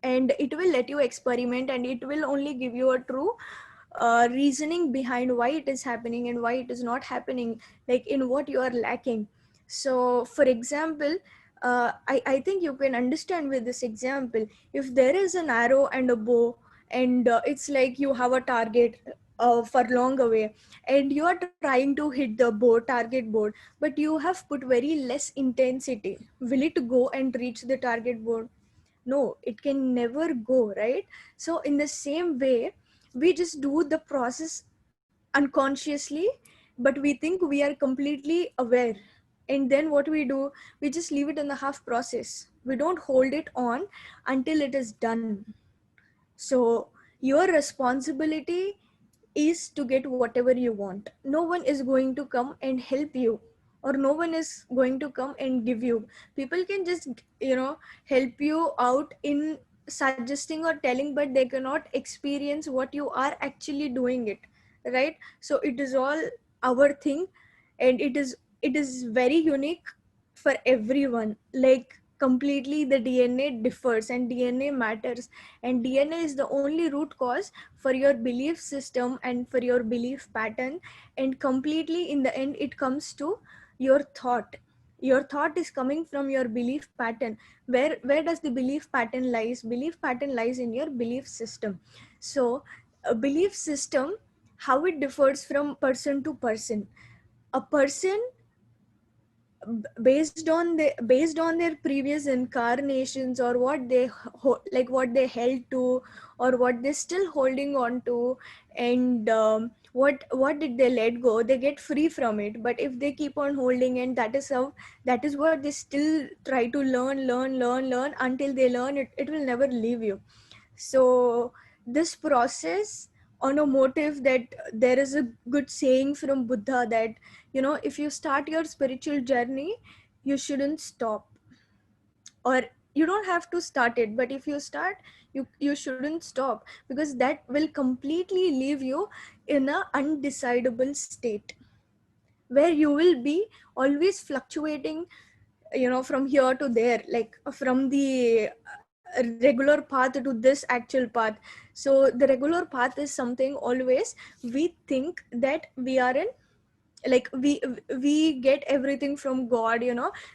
and it will let you experiment, and it will only give you a true reasoning behind why it is happening and why it is not happening, like in what you are lacking. So for example, I think you can understand with this example. If there is an arrow and a bow, and it's like you have a target for long away, and you are trying to hit the bow target board, but you have put very less intensity, will it go and reach the target board? No, it can never go, right? So in the same way, we just do the process unconsciously, but we think we are completely aware, and then what we do, we just leave it in the half process, we don't hold it on until it is done. So your responsibility is to get whatever you want. No one is going to come and help you, or no one is going to come and give you. People can just, help you out in suggesting or telling, but they cannot experience what you are actually doing it, right? So it is all our thing, and it is very unique for everyone, like completely. The DNA differs and DNA matters, and DNA is the only root cause for your belief system and for your belief pattern. And completely in the end, it comes to your thought. Your thought is coming from your belief pattern. Where does the belief pattern lies? Belief pattern lies in your belief system. So a belief system, how it differs from person to person. A person, based on their previous incarnations, or what they like what they held to, or what they're still holding on to, and what did they let go, they get free from it. But if they keep on holding, and that is what they still try to learn until they learn it, it will never leave you. So this process, on a motive, that there is a good saying from Buddha that, if you start your spiritual journey, you shouldn't stop. Or you don't have to start it, but if you start, you shouldn't stop, because that will completely leave you in a undecidable state, where you will be always fluctuating, from here to there, like from the regular path to this actual path. So the regular path is something, always we think that we are in, like we get everything from God,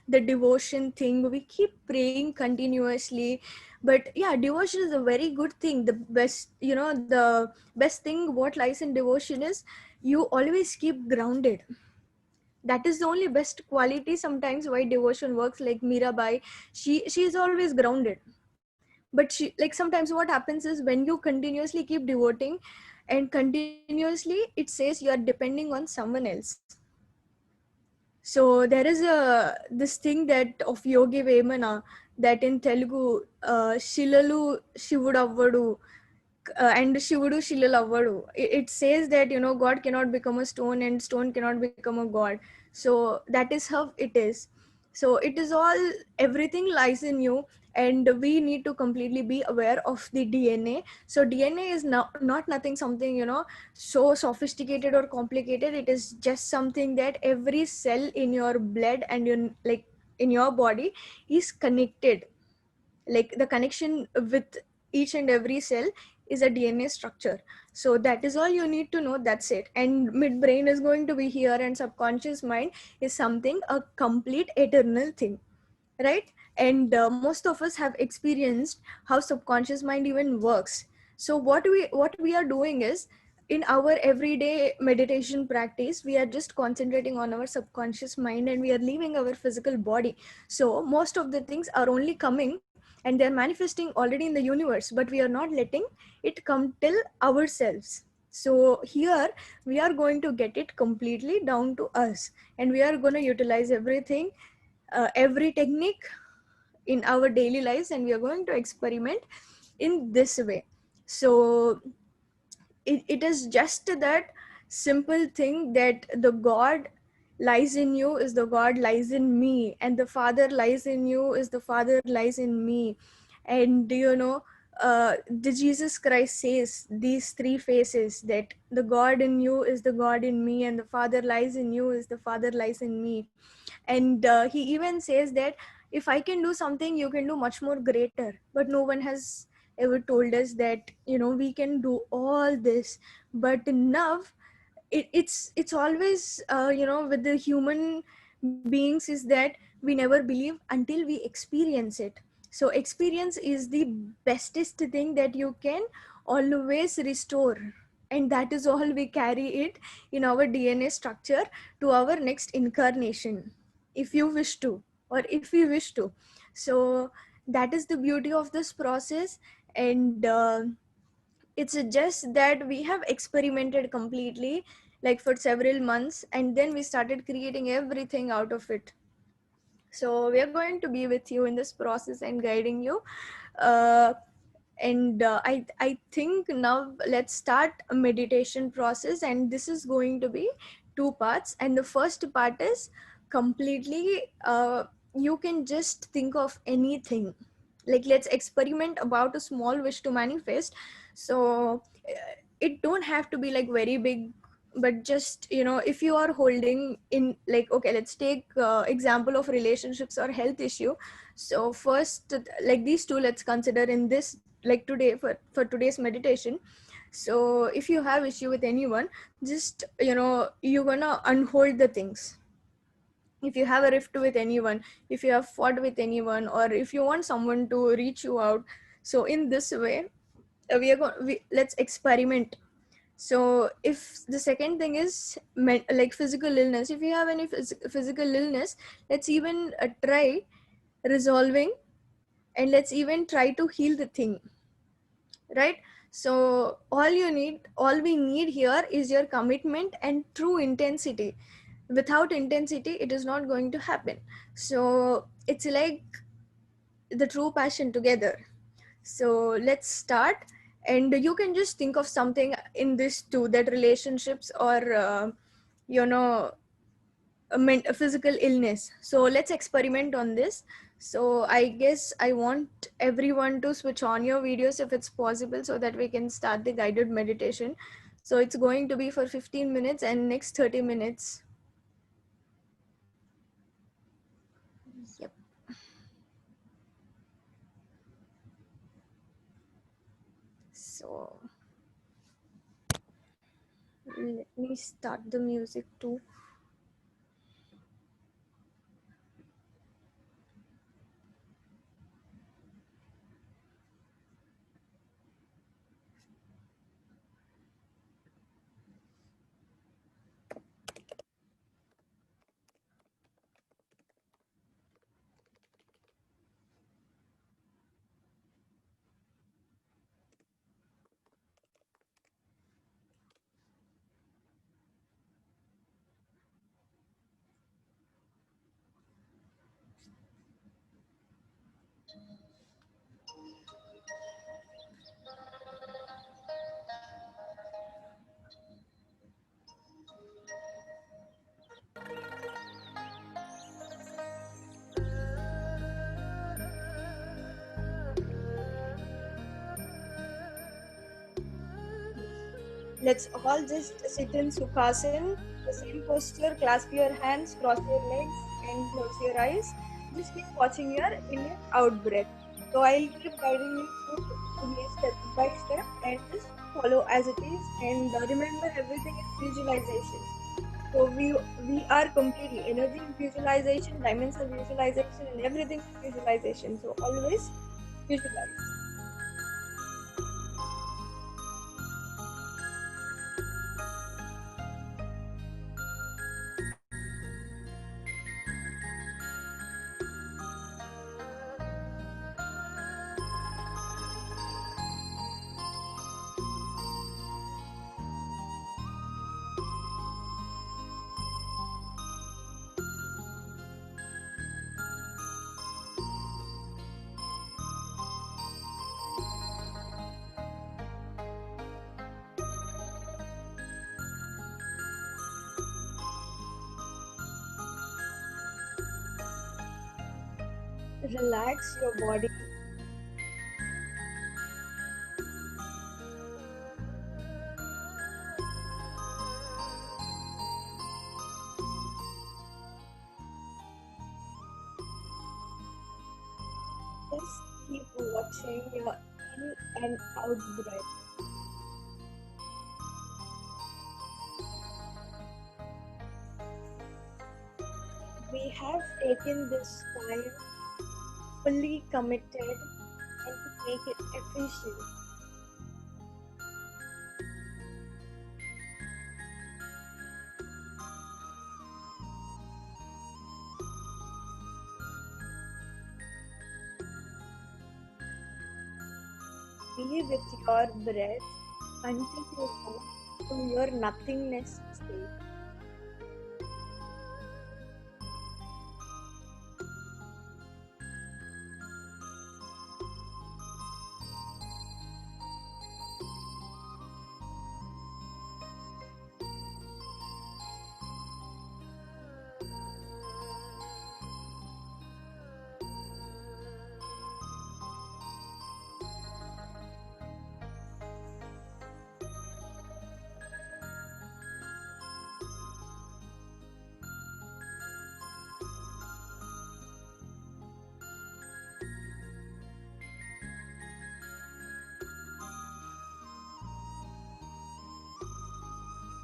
the devotion thing, we keep praying continuously. But yeah, devotion is a very good thing. The best, the best thing what lies in devotion is you always keep grounded. That is the only best quality sometimes why devotion works. Like Mirabai, she is always grounded. But she, like, sometimes what happens is, when you continuously keep devoting, and continuously, it says you are depending on someone else. So there is this thing that of Yogi Vemana, that in Telugu, Shilalu Shivudu Avvadu, and Shivudu Shilalu Avvadu. It says that, God cannot become a stone, and stone cannot become a god. So that is how it is. So it is all, everything lies in you, and we need to completely be aware of the DNA. So DNA is not nothing something, so sophisticated or complicated. It is just something that every cell in your blood and like in your body is connected. Like the connection with each and every cell is a DNA structure. So that is all you need to know, that's it. And midbrain is going to be here, and subconscious mind is something, a complete eternal thing, right? And most of us have experienced how subconscious mind even works. So what we are doing is, in our everyday meditation practice, we are just concentrating on our subconscious mind, and we are leaving our physical body. So most of the things are only coming, and they're manifesting already in the universe, but we are not letting it come till ourselves. So here we are going to get it completely down to us, and we are going to utilize everything, every technique in our daily lives, and we are going to experiment in this way. So it is just that simple thing, that the God lies in you is the God lies in me, and the Father lies in you is the Father lies in me. And the Jesus Christ says these three phases, that the God in you is the God in me, and the Father lies in you is the Father lies in me. And he even says that if I can do something, you can do much more greater, but no one has ever told us that we can do all this. But now it's always with the human beings is that we never believe until we experience it. So experience is the bestest thing that you can always restore, and that is all we carry it in our DNA structure to our next incarnation, if you wish to, or if we wish to. So that is the beauty of this process. And it's just that we have experimented completely, like for several months, and then we started creating everything out of it. So we are going to be with you in this process and guiding you. uh, and I think now let's start a meditation process, and this is going to be two parts. And the first part is completely you can just think of anything. Like, let's experiment about a small wish to manifest. So it don't have to be like very big, but just if you are holding in, like, okay, let's take example of relationships or health issue. So first, like these two, let's consider in this, like today, for today's meditation. So if you have issue with anyone, just you're gonna unhold the things. If you have a rift with anyone, if you have fought with anyone, or if you want someone to reach you out, so in this way, let's experiment. So if the second thing is like physical illness, if you have any physical illness, let's even try resolving, and let's even try to heal the thing, right? So all we need here is your commitment and true intensity. Without intensity, it is not going to happen. So it's like the true passion together. So let's start. And you can just think of something in this too, that relationships or you know a physical illness. So let's experiment on this. So I guess I want everyone to switch on your videos if it's possible, so that we can start the guided meditation. So it's going to be for 15 minutes and next 30 minutes. Yep. So let me start the music too. Let's all just sit in Sukhasan, the same posture, clasp your hands, cross your legs, and close your eyes. Just keep watching your in and out breath. So I'll keep guiding you through the step by step, and just follow as it is. And remember, everything is visualization. So we are completely energy is visualization, dimensional visualization, and everything is visualization. So always visualize. Relax your body. Just keep watching your in and out breath. We have taken this time fully committed and to make it efficient. Be with your breath until you move to your nothingness state.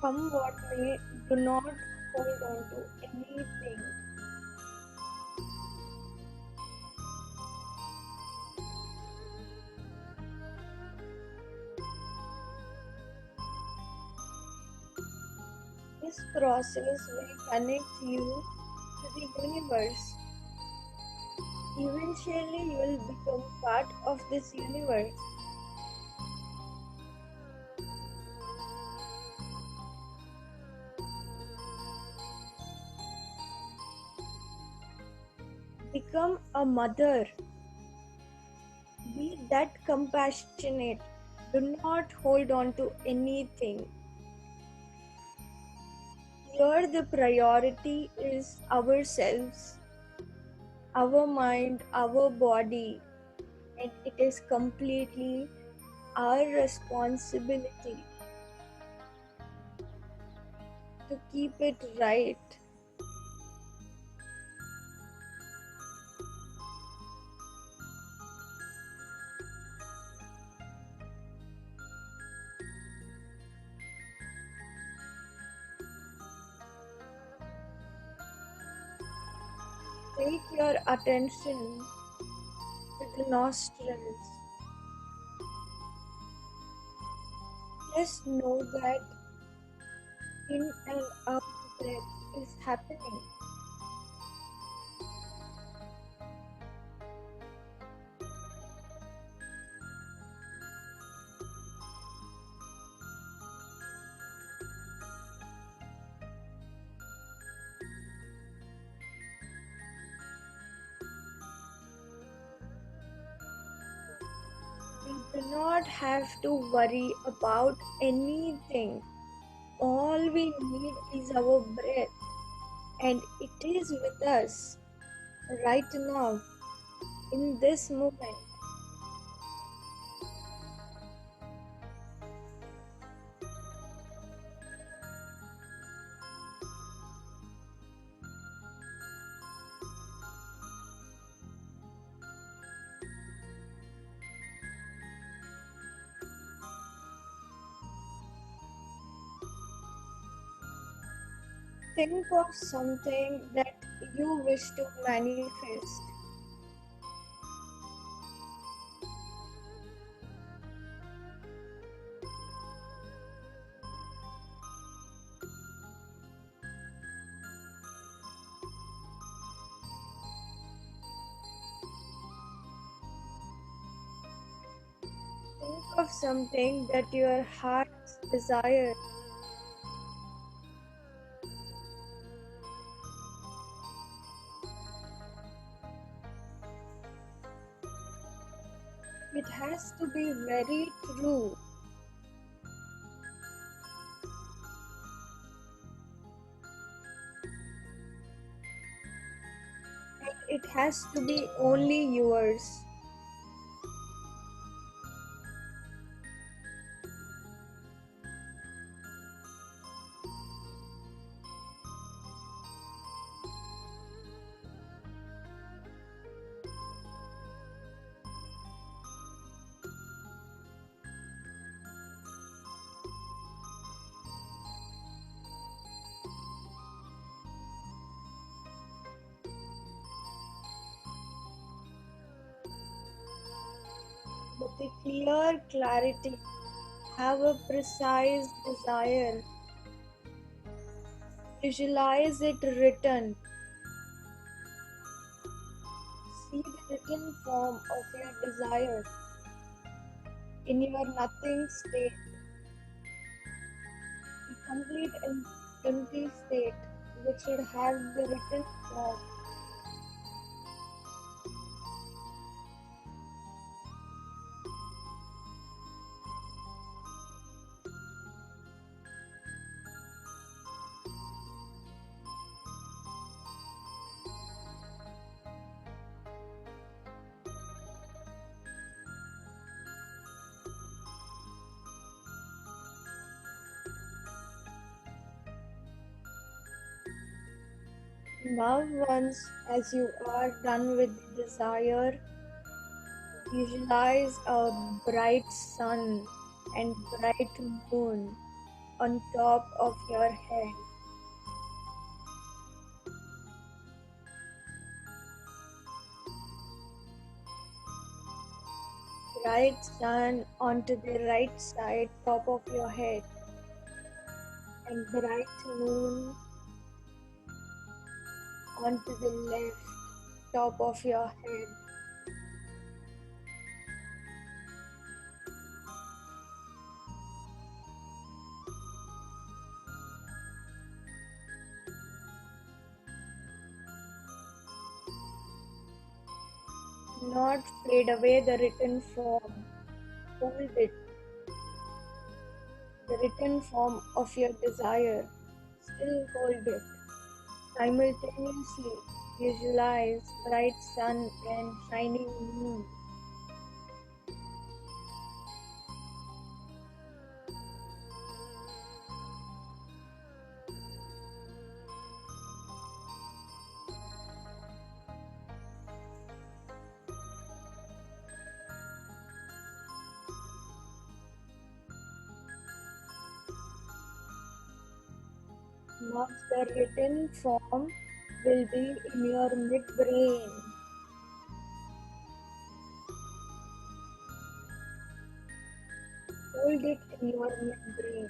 Come what may, do not hold on to anything. This process will connect you to the universe. Eventually, you will become part of this universe. Become a mother. Be that compassionate. Do not hold on to anything. Here, the priority is ourselves, our mind, our body, and it is completely our responsibility to keep it right. Take your attention to the nostrils. Just know that in and out breath is happening. We do not have to worry about anything. All we need is our breath, and it is with us right now in this moment. Think of something that you wish to manifest. Think of something that your heart desires. It has to be very true. And it has to be only yours. The clear clarity, have a precise desire, visualize it written, see the written form of your desire in your nothing state, the complete empty state which should have the written form. Now, once as you are done with the desire, visualize a bright sun and bright moon on top of your head. Bright sun onto the right side, top of your head, and bright moon onto the left, top of your head. Not fade away the written form. Hold it, the written form of your desire. Still hold it. Simultaneously visualize bright sun and shining moon. Now the written form will be in your midbrain. Hold it in your midbrain.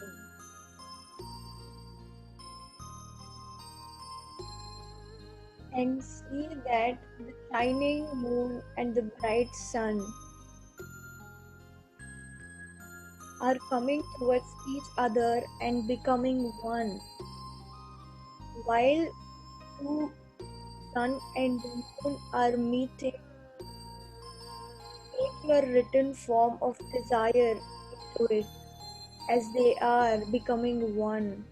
And see that the shining moon and the bright sun are coming towards each other and becoming one. While two sun and moon are meeting, take your written form of desire into it as they are becoming one.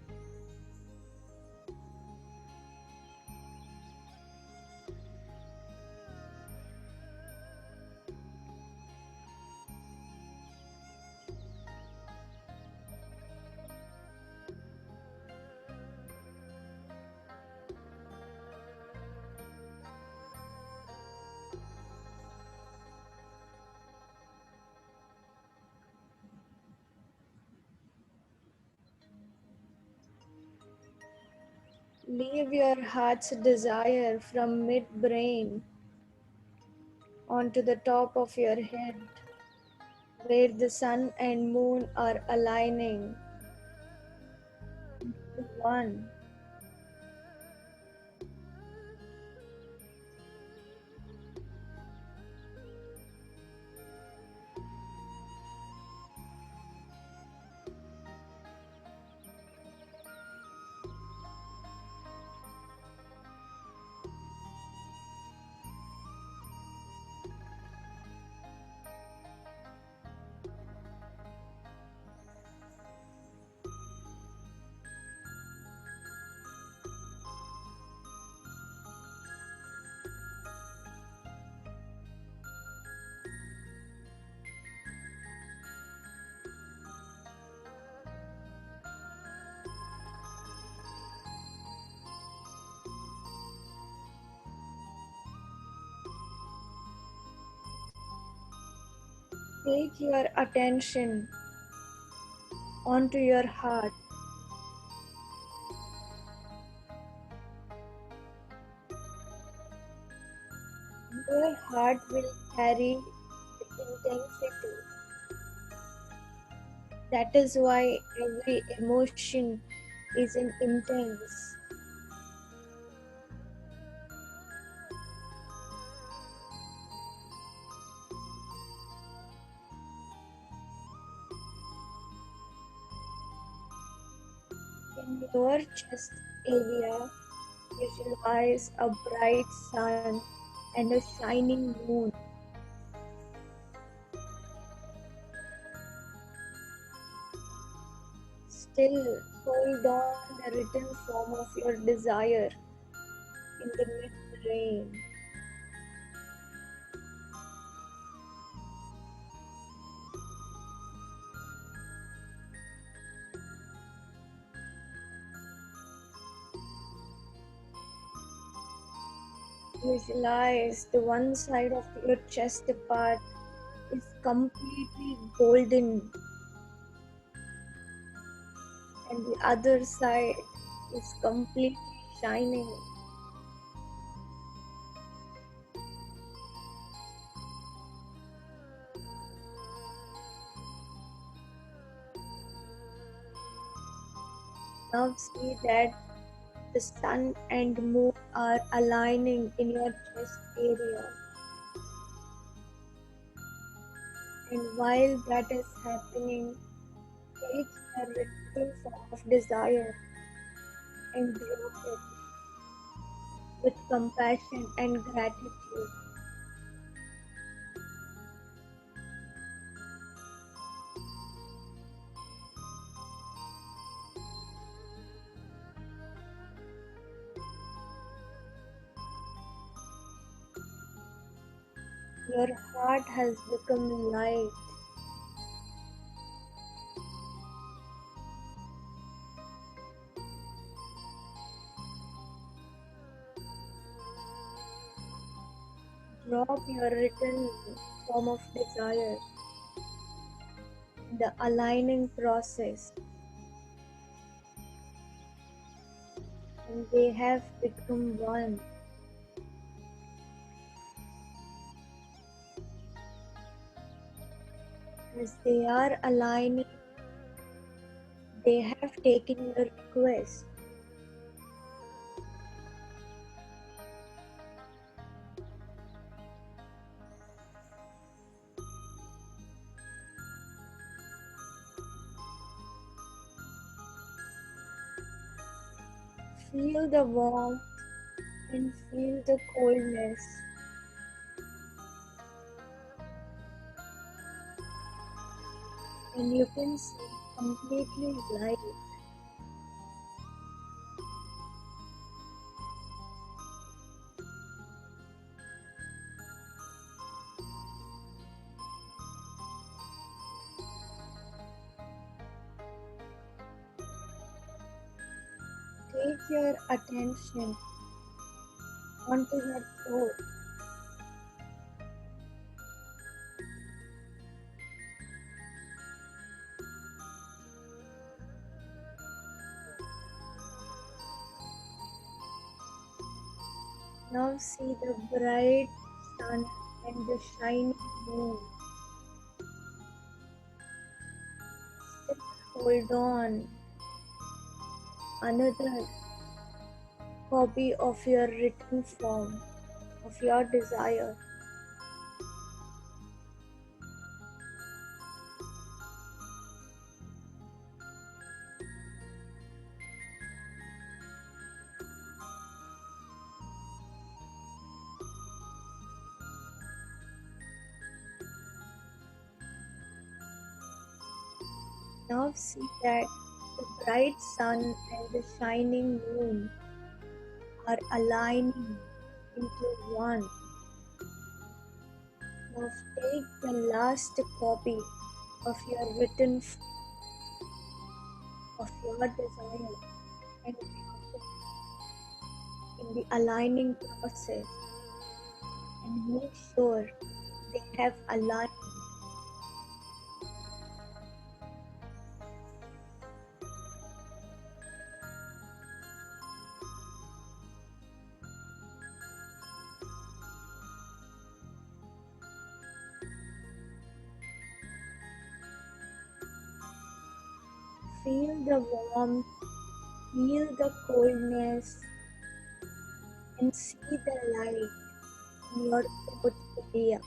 Leave your heart's desire from mid-brain onto the top of your head, where the sun and moon are aligning into one. Take your attention onto your heart. Your heart will carry the intensity. That is why every emotion is an intense. In your chest area, visualize a bright sun and a shining moon. Still hold on the written form of your desire in the mid-brain. Visualize the one side of your chest part is completely golden and the other side is completely shining. Now see that the sun and moon are aligning in your chest area. And while that is happening, take a little form of desire and drop it with compassion and gratitude. Your heart has become light. Drop your written form of desire in the aligning process, and they have become one. As they are aligning, they have taken your request. Feel the warmth and feel the coldness. And you can see completely light. Take your attention onto your throat. Now see the bright sun and the shining moon. Still hold on. Another copy of your written form of your desire. Now see that the bright sun and the shining moon are aligning into one. Now take the last copy of your written of your desire and drop it in the aligning process and make sure they have aligned. Feel the warmth, feel the coldness, and see the light in your throat area.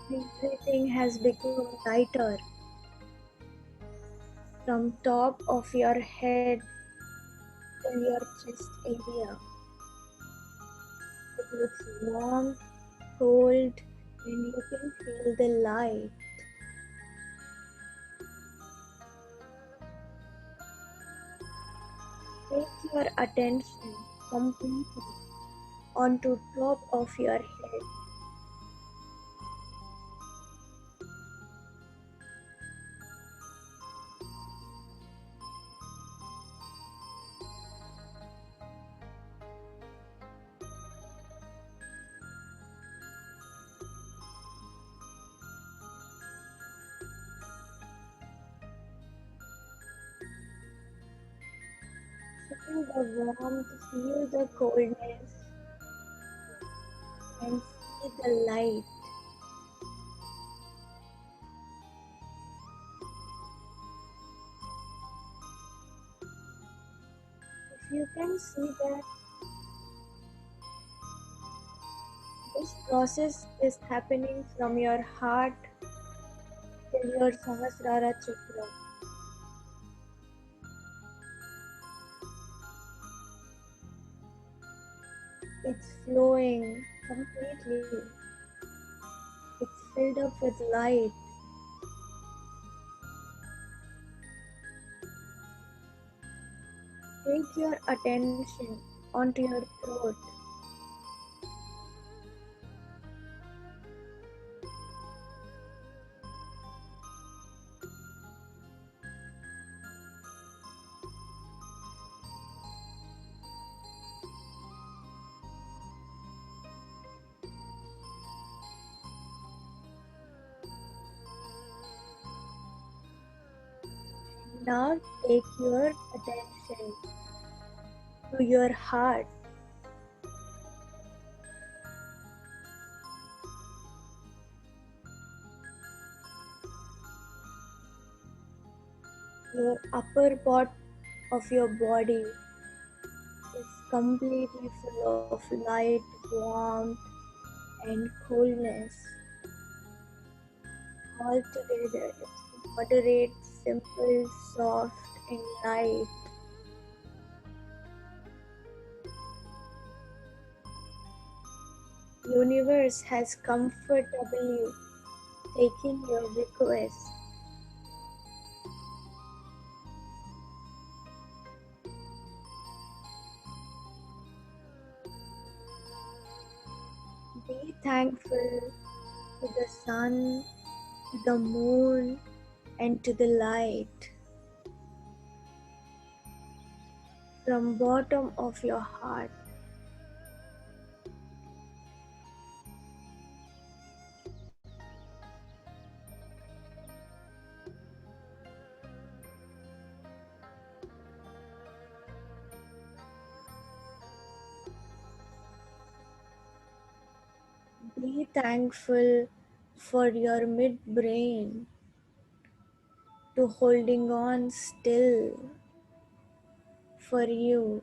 Everything has become lighter from top of your head till your chest area. It looks warm, cold, and you can feel the light. Take your attention completely onto top of your head. Feel the warmth, feel the coldness, and see the light. If you can see that this process is happening from your heart till your Sahasrara chakra. It's flowing completely. It's filled up with light. Take your attention onto your throat. Now take your attention to your heart. Your upper part of your body is completely full of light, warmth, and coolness. All together, it's moderate, simple, soft, and light. Universe has comfortably taken your request. Be thankful to the sun, to the moon, and to the light. From bottom of your heart. Be thankful for your midbrain to holding on still for you.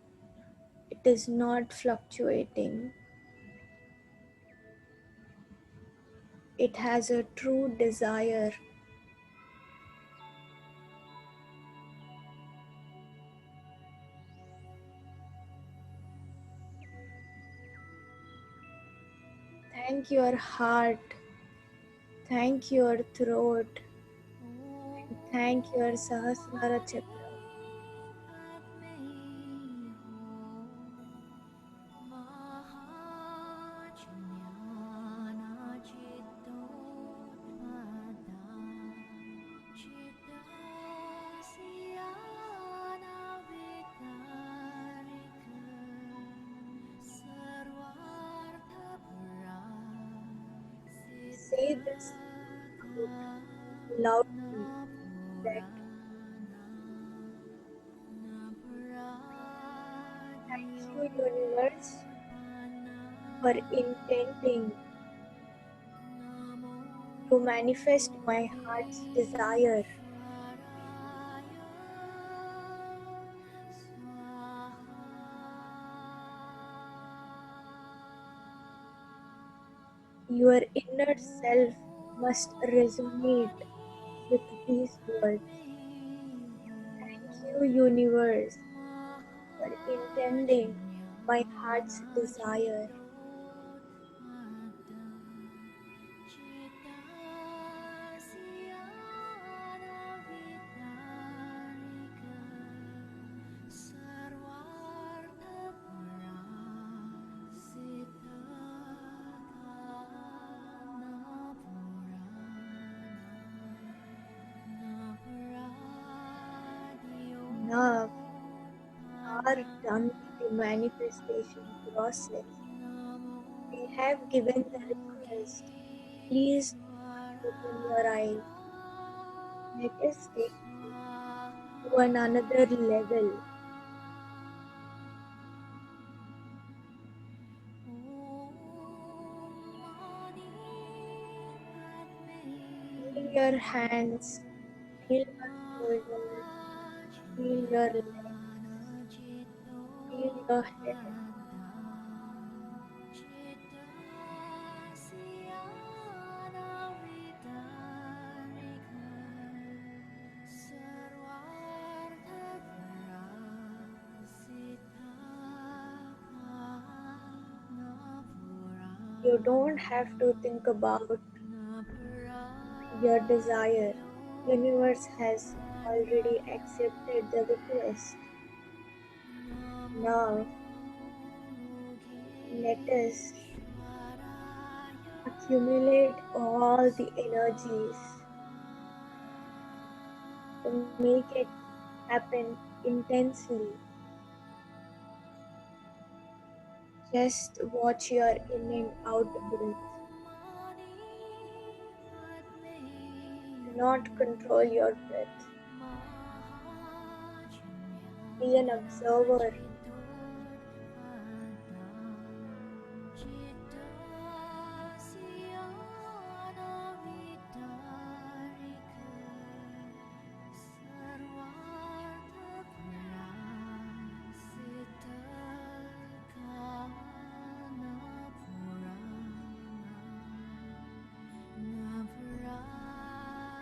It is not fluctuating. It has a true desire. Thank your heart. Thank your throat. And thank your Sahasrara chakra. say this out loudly, that thank you, universe, for intending to manifest my heart's desire. Your inner self must resonate with these words. Thank you, universe, for intending my heart's desire. Now, are done with the manifestation process. We have given the request. Please open your eyes. Let us take it to another level. Feel your hands, feel your shoulders, feel your legs, feel your head. You don't have to think about your desire. Universe has already accepted the request. Now, let us accumulate all the energies to make it happen intensely. Just watch your in and out breath. Do not control your breath. Be an observer.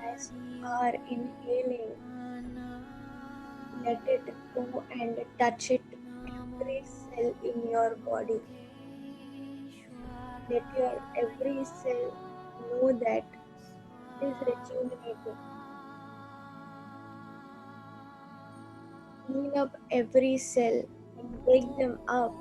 As you are inhaling, let it go and touch it every cell in your body. Let your every cell know that it is rejuvenating. Clean up every cell and wake them up.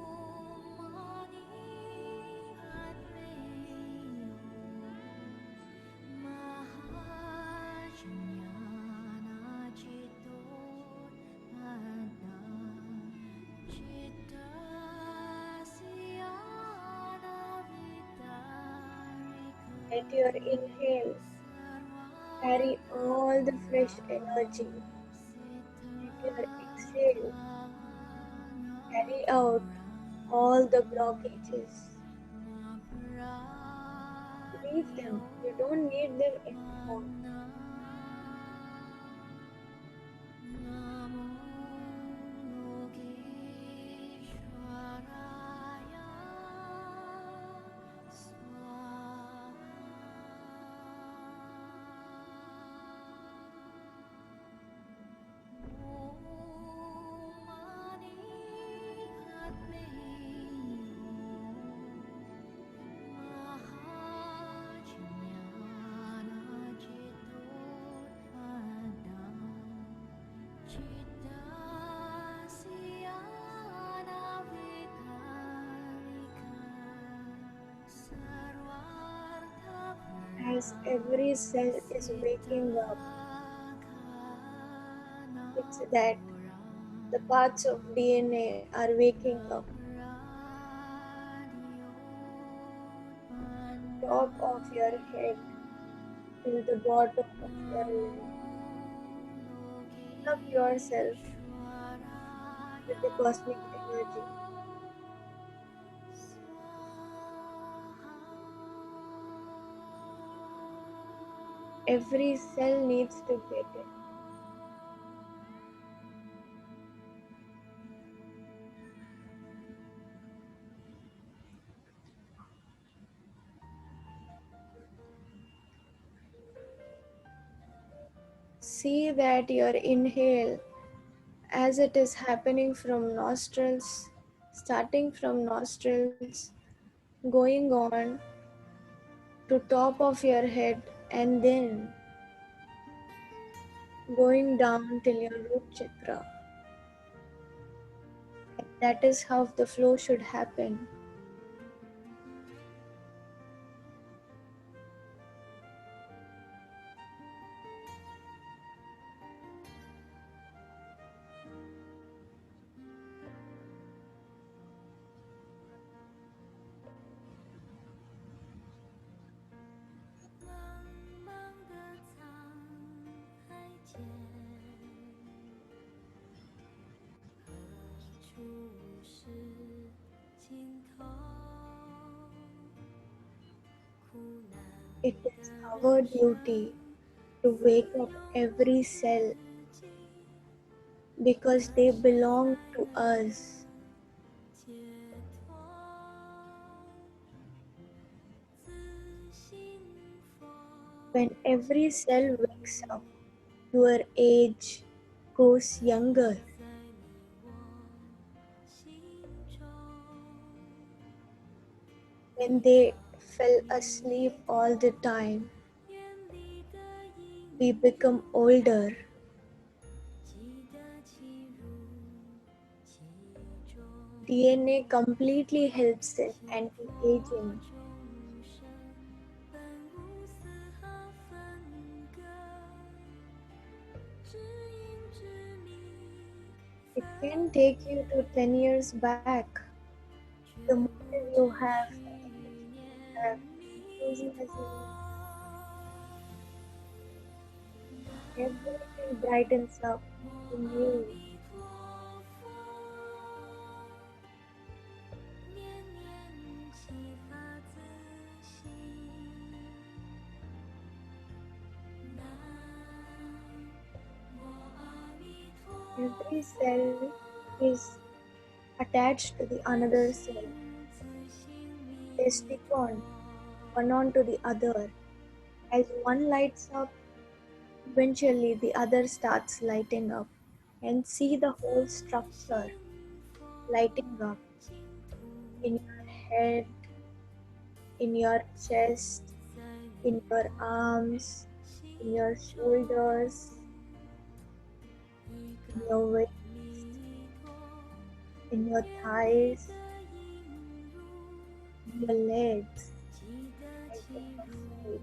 Let your inhale carry all the fresh energy. Let your exhale carry out all the blockages. Leave them. You don't need them anymore. As every cell is waking up, it's that the parts of DNA are waking up. top of your head till the bottom of your leg. Fill up yourself with the cosmic energy. Every cell needs to get it. See that your inhale, as it is happening from nostrils, starting from nostrils, going on to top of your head, and then going down till your root chakra. And that is how the flow should happen. It is our duty to wake up every cell because they belong to us. When every cell wakes up, your age goes younger. When they fell asleep all the time, we become older. DNA completely helps in anti-aging. It can take you to 10 years back. The more you have, the energy you have, enthusiasm, everything brightens up in you. Every cell is attached to the another cell. They stick on one onto the other. As one lights up, eventually the other starts lighting up. And see the whole structure lighting up in your head, in your chest, in your arms, in your shoulders, in your waist, in your thighs, in your legs, and in your feet.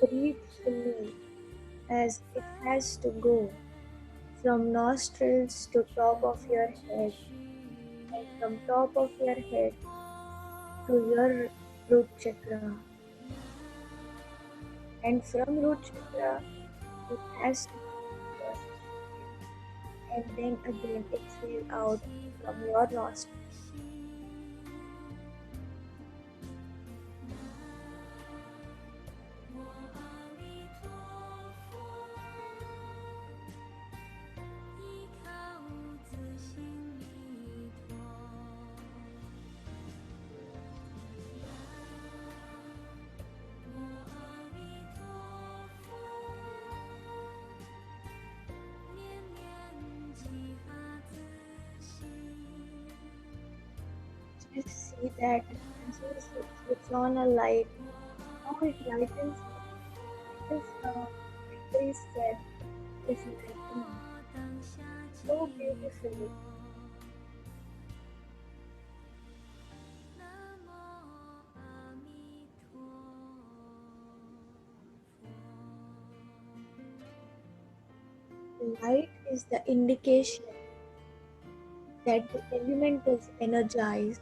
Breathe fully as it has to go from nostrils to top of your head, and from top of your head to your root chakra, and from root chakra it has to go to your and then again exhale out from your nostrils. Just see that as you switch on a light, how it lightens up. That is how every cell is lightening so beautifully. Light is the indication that the element is energized.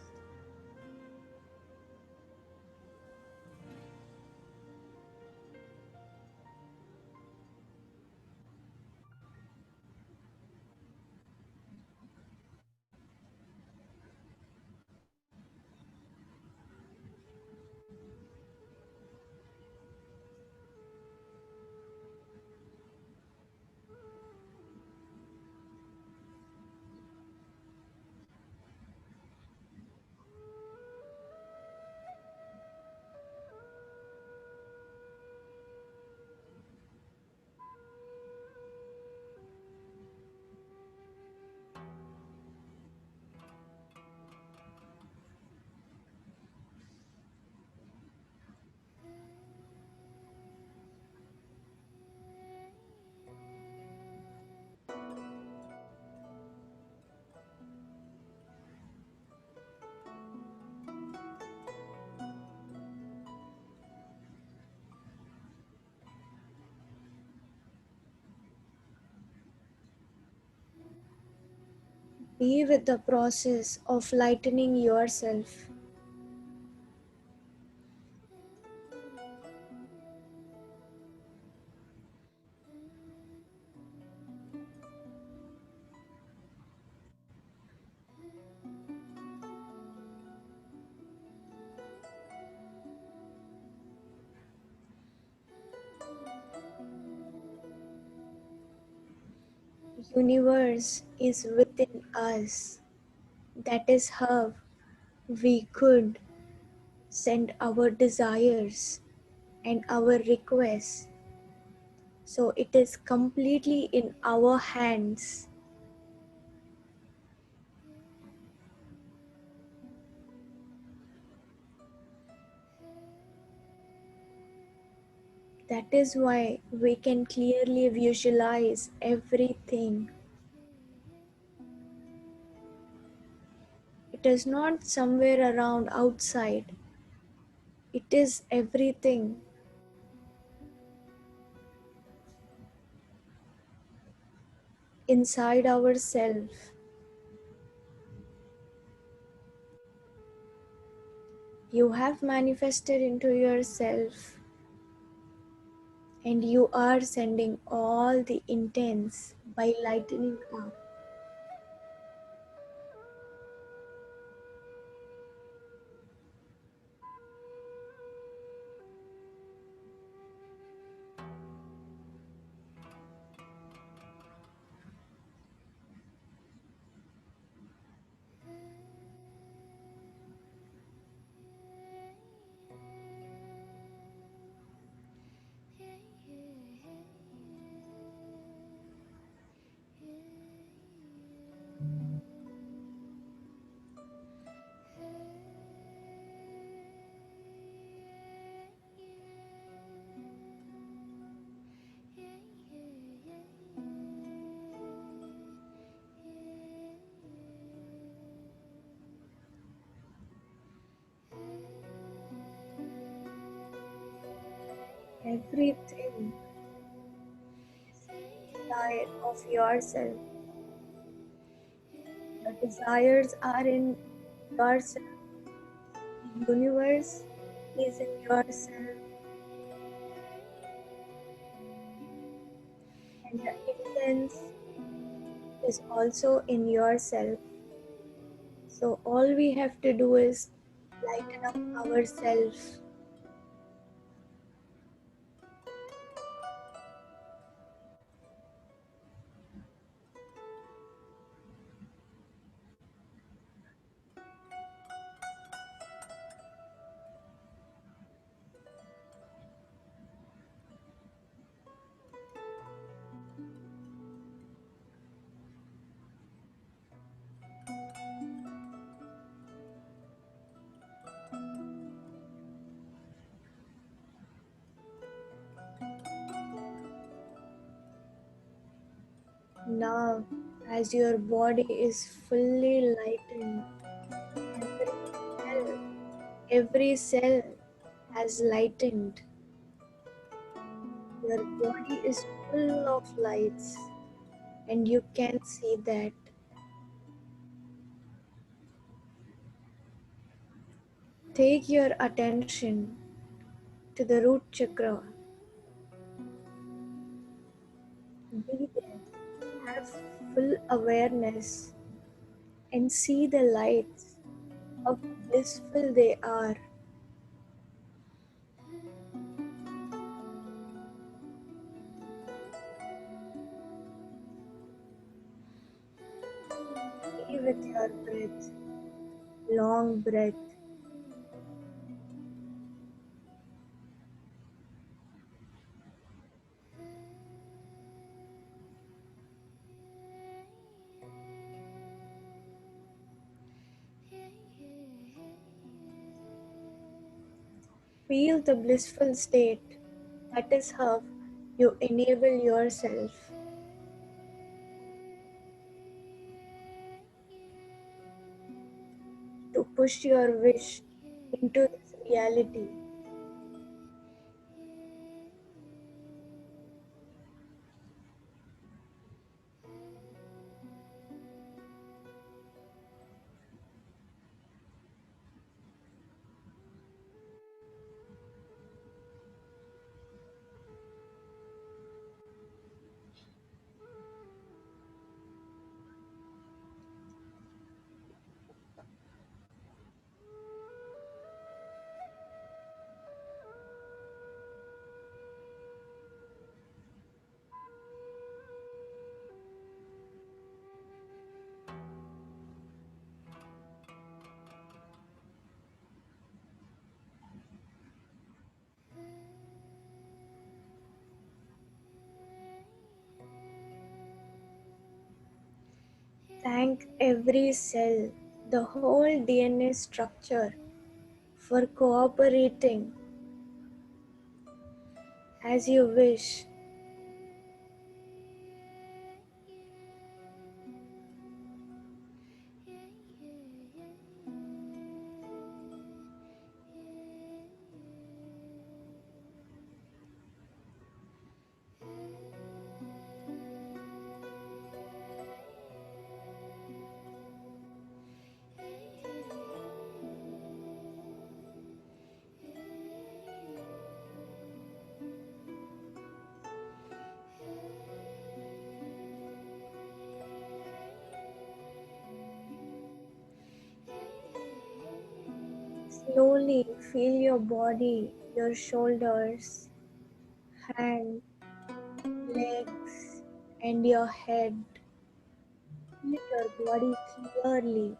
Be with the process of lightening yourself. Universe is within us. That is how we could send our desires and our requests. So it is completely in our hands. That is why we can clearly visualize everything. It is not somewhere around outside, it is everything inside ourselves. You have manifested into yourself, and you are sending all the intents by lightening up. Everything is inside of yourself. The desires are in yourself. The universe is in yourself. And the intents is also in yourself. So all we have to do is lighten up ourselves. Now, as your body is fully lightened, every cell has lightened. Your body is full of lights. and you can see that. Take your attention to the root chakra. Be there, have full awareness, and see the lights, how blissful they are. Be with your breath, long breath. Feel the blissful state. That is how you enable yourself to push your wish into this reality. Thank every cell, the whole DNA structure, for cooperating as you wish. Slowly feel your body, your shoulders, hands, legs, and your head. Feel your body clearly.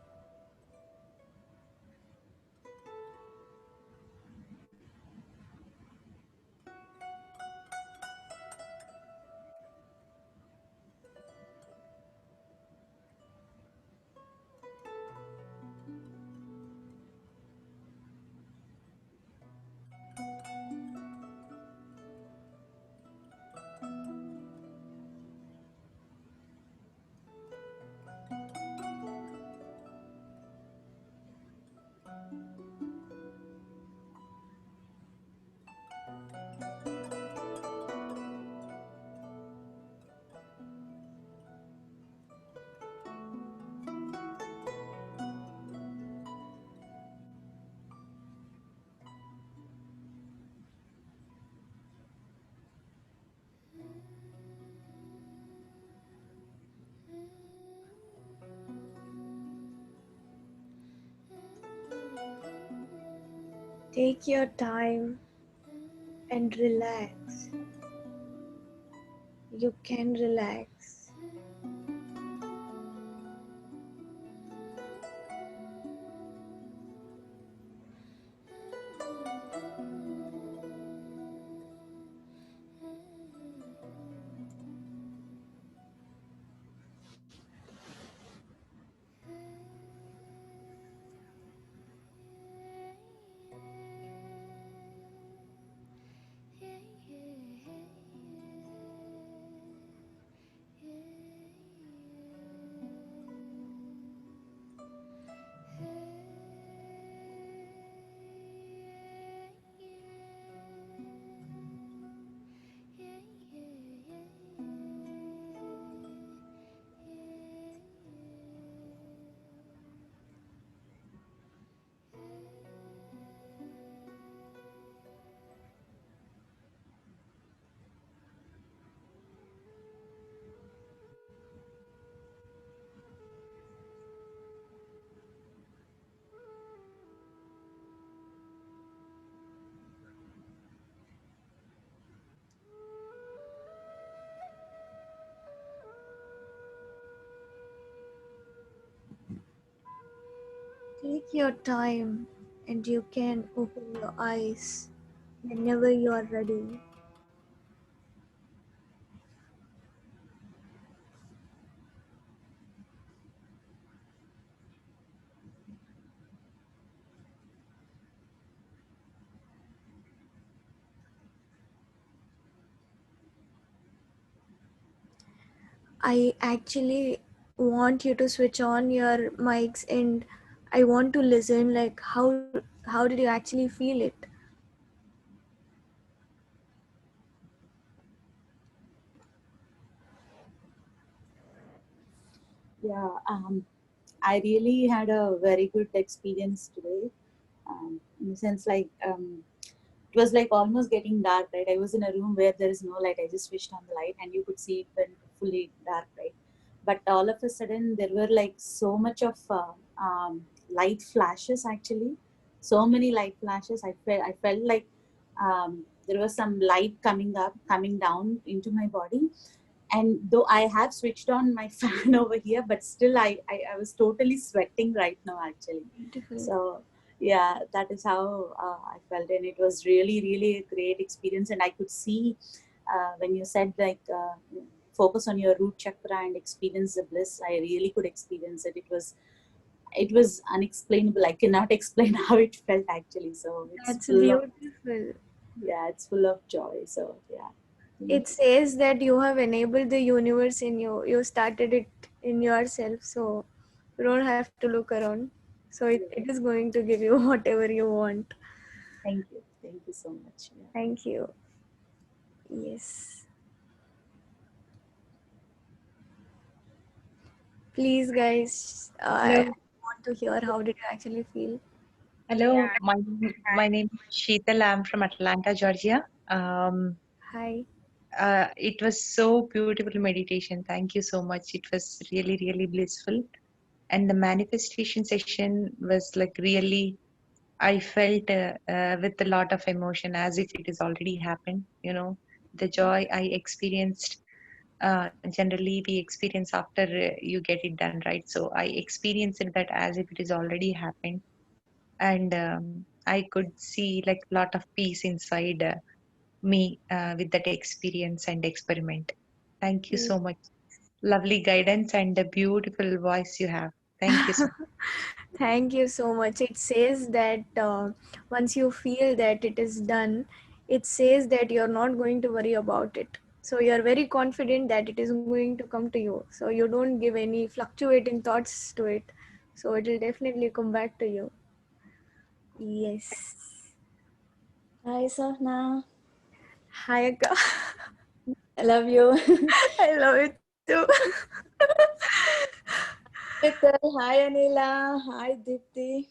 Take your time and relax. You can relax. Take your time and you can open your eyes whenever you are ready. I actually want you to switch on your mics and I want to listen like how did you actually feel it? Yeah, I really had a very good experience today. In the sense, like, it was like almost getting dark, right? I was in a room where there is no light. I just switched on the light, and you could see it when fully dark, right? But all of a sudden, there were like so much of light flashes. Actually, so many light flashes. I felt like there was some light coming up, coming down into my body, and though I have switched on my fan over here, but still I was totally sweating right now actually. Beautiful. So yeah, that is how I felt, and it was really a great experience. And I could see when you said like focus on your root chakra and experience the bliss. I really could experience it. It was unexplainable. I cannot explain how it felt actually. So it's That's full of, beautiful. yeah, it's full of joy. So yeah. Thank It you. says that you have enabled the universe in you. You started it in yourself, so you don't have to look around. So it is going to give you whatever you want. Thank you. Thank you so much. Yeah. Thank you. Yes. Please, guys, I Hello. want to hear how did you actually feel. Hello. My name is Sheetal. I'm from Atlanta, Georgia. Um, Hi. it was so beautiful meditation. Thank you so much. It was really blissful. And the manifestation session was like really, I felt with a lot of emotion as if it has already happened. You know, the joy I experienced. Generally, we experience after you get it done, right? So I experienced that as if it is already happened, and I could see like a lot of peace inside me with that experience and experiment. Thank you so much. Lovely guidance and a beautiful voice you have. Thank you so much. Thank you so much. It says that once you feel that it is done, it says that you're not going to worry about it. So you're very confident that it is going to come to you. So you don't give any fluctuating thoughts to it. So it will definitely come back to you. Yes. Hi, Sahna. Hi, Akka. I love you. I love it too. Sheetal. Hi, Anila. Hi, Dipti.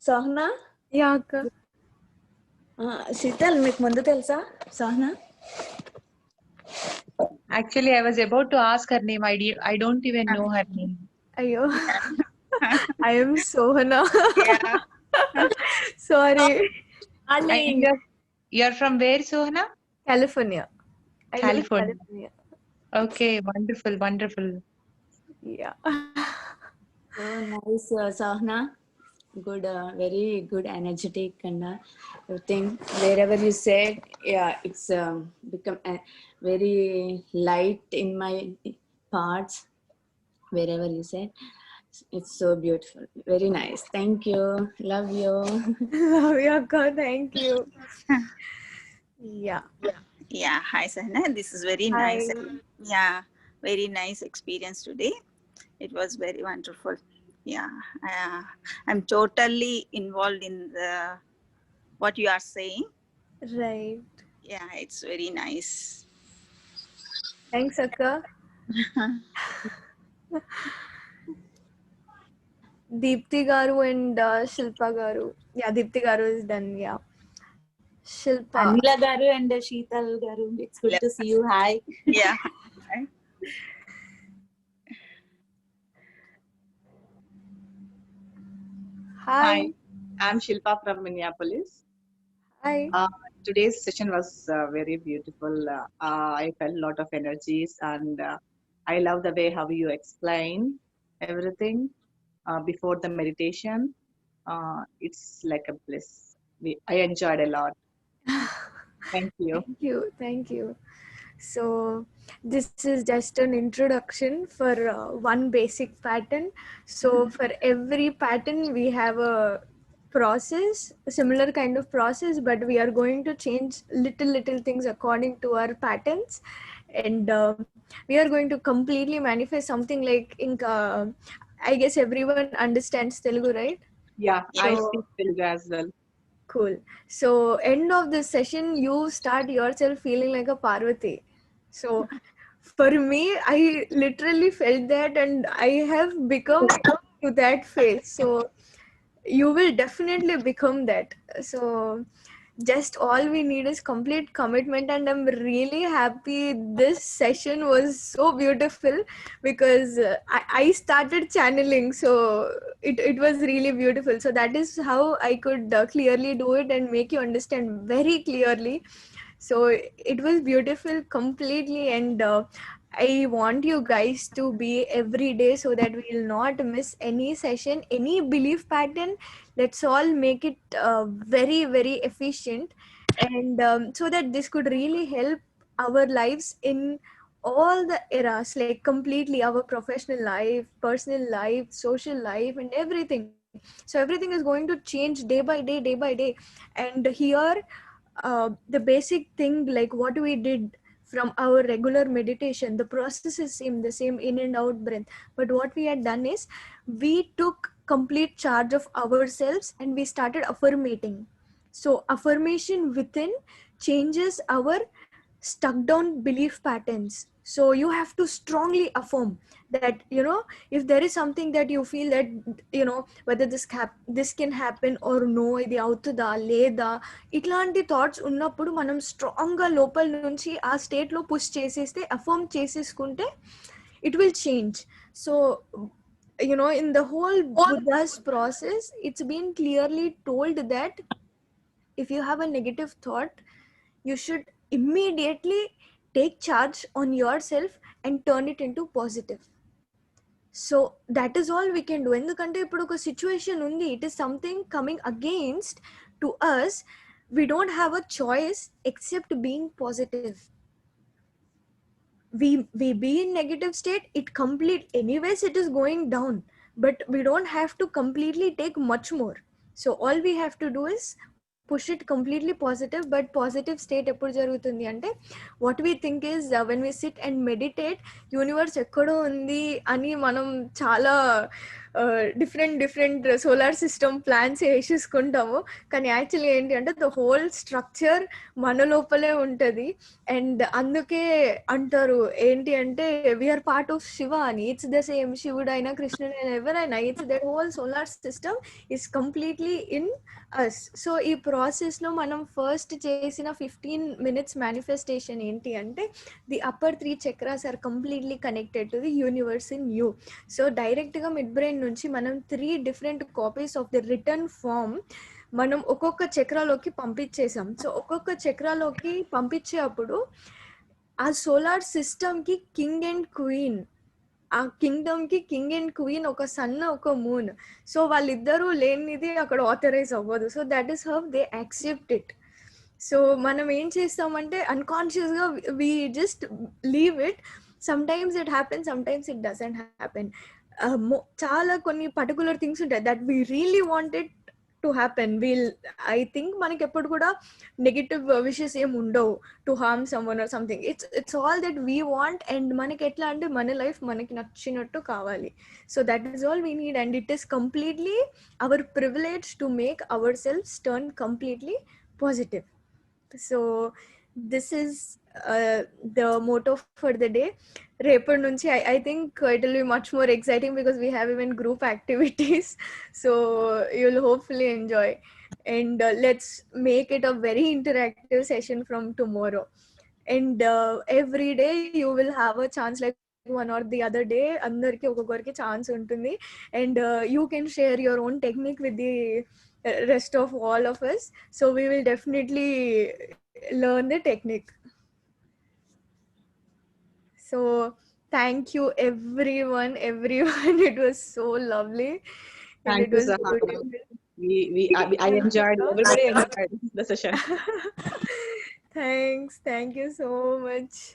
Sahna? Yeah, Akka. Sheetal, మీకు ముందు తెలుసా Sahna? Actually, I was about to ask her name. I don't even know her name. Ayo. I am Sohana. Yeah. Sorry. And Darling. you're from where, Sohana? California. I live in California. California. Okay, wonderful. Yeah. So nice, Sahna. Good, very good, energetic, and everything. Wherever you said, yeah, it's become very light in my parts. Wherever you said, it's so beautiful. Very nice. Thank you. Love you. Love you, Akka. Thank you. Yeah. Yeah, hi Sahna. This is very Hi. nice. Yeah, very nice experience today. It was very wonderful. Yeah, I'm totally involved in what you are saying. Right. Yeah, it's very nice. Thanks, Akka. Deepti Garu and Shilpa Garu. Yeah, Deepti Garu is done. Yeah. Shilpa. Anila Garu and Sheetal Garu. It's good to see you. Hi. Yeah. Hi. I'm Shilpa from Minneapolis. Hi. Today's session was very beautiful. I felt a lot of energies, and I love the way how you explain. everything before the meditation. It's like a bliss. I enjoyed a lot. Thank you. Thank you. Thank you. So, this is just an introduction for one basic pattern. So, for every pattern, we have a process, a similar kind of process, but we are going to change little things according to our patterns. And we are going to completely manifest something like, I guess everyone understands Telugu, right? Yeah, I So, speak Telugu as well. cool. So, end of this session, you start yourself feeling like a Parvati. So, for me, I literally felt that, and I have become to that phase. So, you will definitely become that. So, just all we need is complete commitment, and I'm really happy this session was so beautiful because I started channeling, so it was really beautiful. So that is how I could clearly do it and make you understand very clearly. So it was beautiful completely, and I want you guys to be every day so that we'll not miss any session, any belief pattern. Let's all make it very efficient, and so that this could really help our lives in all the eras, like completely our professional life, personal life, social life, and everything. So everything is going to change day by day. And here the basic thing, like what we did from our regular meditation, the process is the same in and out breath. But what we had done is we took complete charge of ourselves and we started affirmating. So affirmation within changes our stuck down belief patterns. So you have to strongly affirm that, if there is something that you feel that, whether this can happen or no, ఇది అవుతుందా లేదా, ఇట్లాంటి thoughts ఉన్నప్పుడు మనం స్ట్రాంగ్గా లోపల నుంచి ఆ స్టేట్లో పుష్ చేసేస్తే, అఫర్మ్ చేసేసుకుంటే, it will change. So in the whole Buddha's process, it's been clearly told that if you have a negative thought, you should immediately take charge on yourself and turn it into positive. So that is all we can do. ఎందుకంటే ఇప్పుడు ఒక situation ఉంది, it is something coming against to us. We don't have a choice except being positive. We be in negative state, it complete anyways, it is going down, but we don't have to completely take much more. So all we have to do is push it completely positive. But positive state ఎప్పుడు జరుగుతుంది అంటే, what we think is when we sit and meditate, universe ఎక్కడో ఉంది అని మనం చాలా different solar system plans వేసేసుకుంటాము. కానీ actually ఏంటి అంటే, ద హోల్ స్ట్రక్చర్ మన లోపలే ఉంటుంది. అండ్ అందుకే అంటారు ఏంటి అంటే, వీఆర్ పార్ట్ ఆఫ్ శివ అని. ఇట్స్ ద సేమ్, శివుడు అయినా కృష్ణుడు అయినా ఎవరైనా, it's that whole solar system is completely in us. So ఈ ప్రాసెస్లో మనం ఫస్ట్ చేసిన 15 minutes మేనిఫెస్టేషన్ ఏంటి అంటే, the upper 3 chakras are completely connected to the universe in you. So డైరెక్ట్గా మిడ్ బ్రెయిన్ నుంచి మనం 3 different copies of the return form మనం ఒక్కొక్క చక్రాలోకి పంపించేసాం. సో ఒక్కొక్క చక్రాలోకి పంపించేటప్పుడు ఆ సోలార్ సిస్టమ్కి కింగ్ అండ్ క్వీన్, ఆ కింగ్డమ్కి కింగ్ అండ్ క్వీన్, ఒక సన్ ఒక మూన్. సో వాళ్ళిద్దరూ లేనిది అక్కడ ఆథరైజ్ అవ్వదు. So that is how they accept it. So మనం ఏం చేస్తామంటే, అన్కాన్షియస్గా we just leave it. Sometimes it happen, sometimes it doesn't happen. చాలా కొన్ని పర్టికులర్ థింగ్స్ ఉంటాయి that we really wanted to happen. I think మనకి ఎప్పుడు కూడా నెగటివ్ విషెస్ ఏం ఉండవు to harm someone or something. It's all that we want. And మనకి ఎట్లా అంటే, మన లైఫ్ మనకి నచ్చినట్టు కావాలి. So that is all we need. And it is completely our privilege to make our selfs turn completely positive. So this is the motto for the day. రేపటి నుంచి I think it will be much more exciting because we have even group activities. So you'll hopefully enjoy. And let's make it a very interactive session from tomorrow. And every day you will have a chance, like one or the other day అందరికి ఒక్కొక్కరికి chance ఉంటుంది. And you can share your own technique with the rest of all of us. So we will definitely learn the technique. So thank you everyone. It was so lovely, and Thank it you, was Sahana. beautiful. I enjoyed. Everybody enjoyed the session. Thanks. Thank you so much.